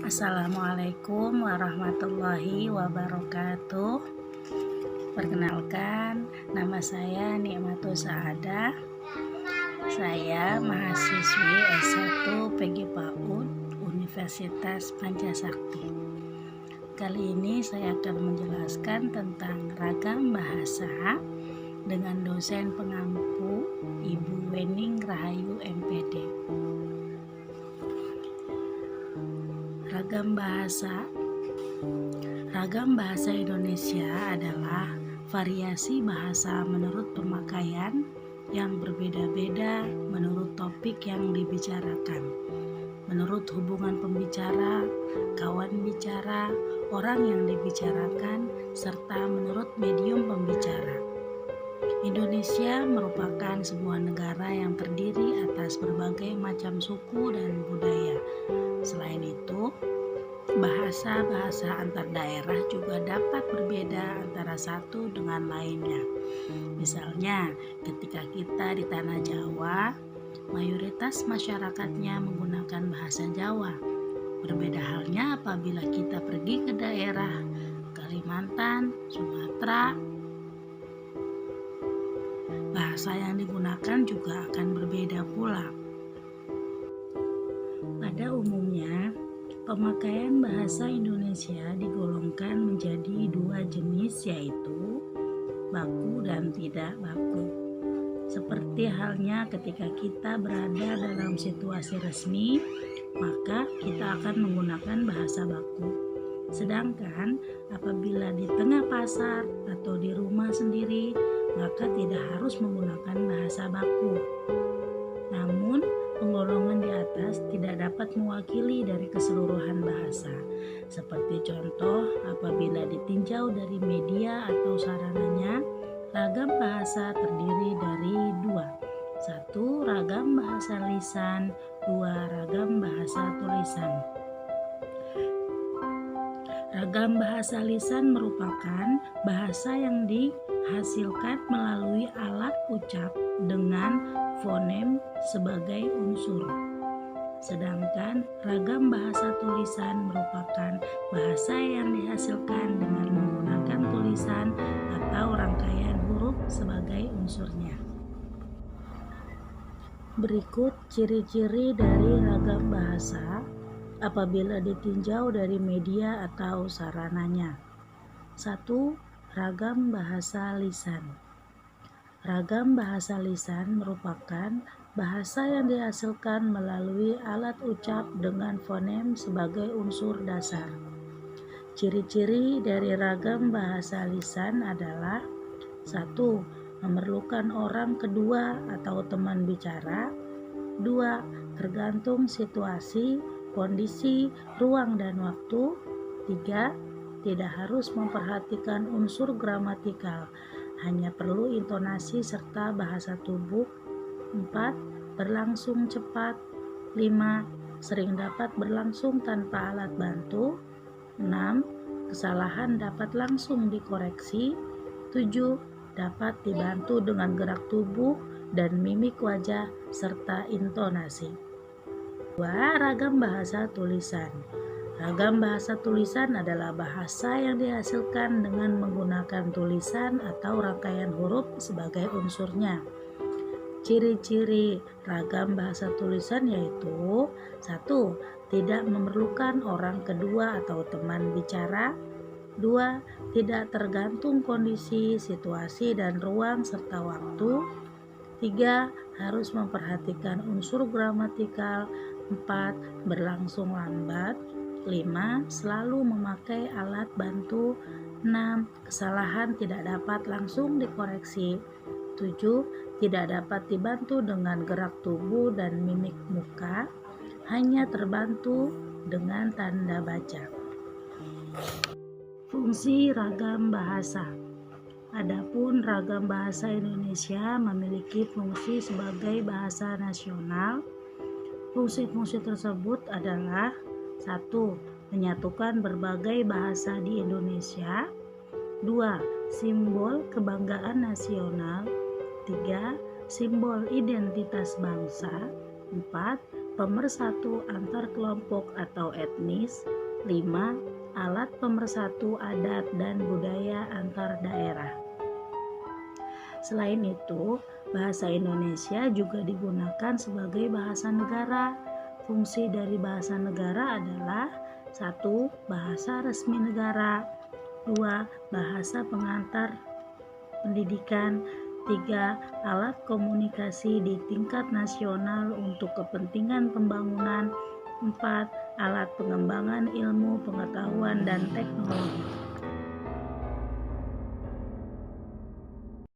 Assalamualaikum warahmatullahi wabarakatuh. Perkenalkan, nama saya Nikmatus Saadah. Saya mahasiswi S1 PG PAUD Universitas Pancasakti. Kali ini saya akan menjelaskan tentang ragam bahasa dengan dosen pengampu Ibu Wening Rahayu MPD. Ragam bahasa Indonesia adalah variasi bahasa menurut pemakaian yang berbeda-beda menurut topik yang dibicarakan, menurut hubungan pembicara, kawan bicara, orang yang dibicarakan, serta menurut medium pembicara. Indonesia merupakan sebuah negara yang terdiri atas berbagai macam suku dan budaya. Selain itu, bahasa-bahasa antar daerah juga dapat berbeda antara satu dengan lainnya. Misalnya, ketika kita di tanah Jawa, mayoritas masyarakatnya menggunakan bahasa Jawa. Berbeda halnya apabila kita pergi ke daerah Kalimantan, Sumatera. Bahasa yang digunakan juga akan berbeda pula. Pada umumnya, pemakaian bahasa Indonesia digolongkan menjadi dua jenis, yaitu baku dan tidak baku. Seperti halnya ketika kita berada dalam situasi resmi, maka kita akan menggunakan bahasa baku. Sedangkan apabila di tengah pasar atau di rumah sendiri, maka tidak harus menggunakan bahasa baku. Namun, penggolongan di atas tidak dapat mewakili dari keseluruhan bahasa. Seperti contoh, apabila ditinjau dari media atau sarananya, ragam bahasa terdiri dari dua. 1. Ragam bahasa lisan. 2. Ragam bahasa tulisan. Ragam bahasa lisan merupakan bahasa yang dihasilkan melalui alat ucap dengan fonem sebagai unsur. Sedangkan ragam bahasa tulisan merupakan bahasa yang dihasilkan dengan menggunakan tulisan atau rangkaian huruf sebagai unsurnya. Berikut ciri-ciri dari ragam bahasa apabila ditinjau dari media atau sarananya. 1. Ragam bahasa lisan. Ragam bahasa lisan merupakan bahasa yang dihasilkan melalui alat ucap dengan fonem sebagai unsur dasar. Ciri-ciri dari ragam bahasa lisan adalah 1. Memerlukan orang kedua atau teman bicara. 2. Tergantung situasi, kondisi, ruang dan waktu. 3. Tidak harus memperhatikan unsur gramatikal, hanya perlu intonasi serta bahasa tubuh. 4. Berlangsung cepat. 5. Sering dapat berlangsung tanpa alat bantu. 6. Kesalahan dapat langsung dikoreksi. 7. Dapat dibantu dengan gerak tubuh dan mimik wajah serta intonasi. 2. Ragam bahasa tulisan. Ragam bahasa tulisan adalah bahasa yang dihasilkan dengan menggunakan tulisan atau rangkaian huruf sebagai unsurnya. Ciri-ciri ragam bahasa tulisan yaitu 1. Tidak memerlukan orang kedua atau teman bicara. 2. Tidak tergantung kondisi, situasi, dan ruang serta waktu. 3. Harus memperhatikan unsur gramatikal. 4. Berlangsung lambat. 5. Selalu memakai alat bantu. 6. Kesalahan tidak dapat langsung dikoreksi. 7. Tidak dapat dibantu dengan gerak tubuh dan mimik muka, hanya terbantu dengan tanda baca. Fungsi ragam bahasa. Adapun ragam bahasa Indonesia memiliki fungsi sebagai bahasa nasional. Fungsi-fungsi tersebut adalah 1. Menyatukan berbagai bahasa di Indonesia. 2. Simbol kebanggaan nasional. 3. Simbol identitas bangsa. 4. pemersatu antar kelompok atau etnis. 5. Alat pemersatu adat dan budaya antar daerah. Selain itu, bahasa Indonesia juga digunakan sebagai bahasa negara. Fungsi dari bahasa negara adalah 1. Bahasa resmi negara. 2. Bahasa pengantar pendidikan. 3. Alat komunikasi di tingkat nasional untuk kepentingan pembangunan. 4. Alat pengembangan ilmu, pengetahuan, dan teknologi.